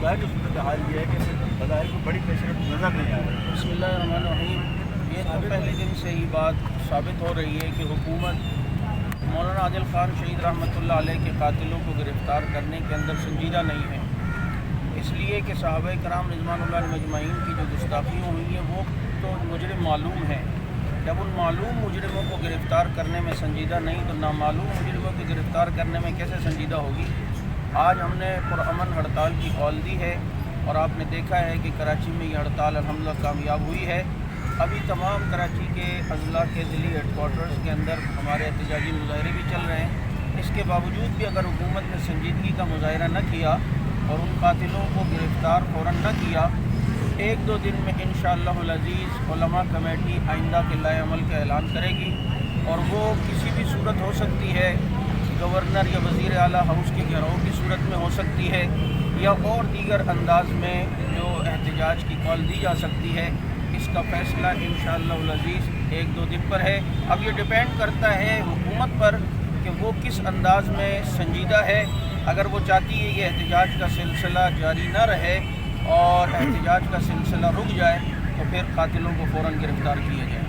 ظاہر جو صورت حال یہ ہے کہ بظاہر کو بڑی پیشرفت نظر نہیں آ رہی. بسم اللہ الرحمن الرحیم. یہ تو پہلے دن سے ہی بات ثابت ہو رہی ہے کہ حکومت مولانا عادل خان شہید رحمۃ اللہ علیہ کے قاتلوں کو گرفتار کرنے کے اندر سنجیدہ نہیں ہے، اس لیے کہ صحابہ کرام رضوان اللہ علیہم اجمعین کی جو گستاخیاں ہوئی ہیں وہ تو مجرم معلوم ہیں. جب ان معلوم مجرموں کو گرفتار کرنے میں سنجیدہ نہیں تو نامعلوم مجرموں کو گرفتار کرنے میں کیسے سنجیدہ ہوگی. آج ہم نے پرامن ہڑتال کی کال دی ہے اور آپ نے دیکھا ہے کہ کراچی میں یہ ہڑتال الحمدللہ کامیاب ہوئی ہے. ابھی تمام کراچی کے اضلاع کے ضلعی ہیڈ کوارٹرز کے اندر ہمارے احتجاجی مظاہرے بھی چل رہے ہیں. اس کے باوجود بھی اگر حکومت نے سنجیدگی کا مظاہرہ نہ کیا اور ان قاتلوں کو گرفتار فوراً نہ کیا، ایک دو دن میں انشاءاللہ العزیز علماء کمیٹی آئندہ کے لائے عمل کا اعلان کرے گی، اور وہ کسی بھی صورت ہو سکتی ہے. گورنر یا وزیر اعلیٰ ہاؤس کے گھیراؤ کی صورت میں ہو سکتی ہے، یا اور دیگر انداز میں جو احتجاج کی کال دی جا سکتی ہے. اس کا فیصلہ انشاءاللہ العزیز ایک دو دن پر ہے. اب یہ ڈیپینڈ کرتا ہے حکومت پر کہ وہ کس انداز میں سنجیدہ ہے. اگر وہ چاہتی ہے یہ احتجاج کا سلسلہ جاری نہ رہے اور احتجاج کا سلسلہ رک جائے تو پھر قاتلوں کو فوراً گرفتار کیا جائے.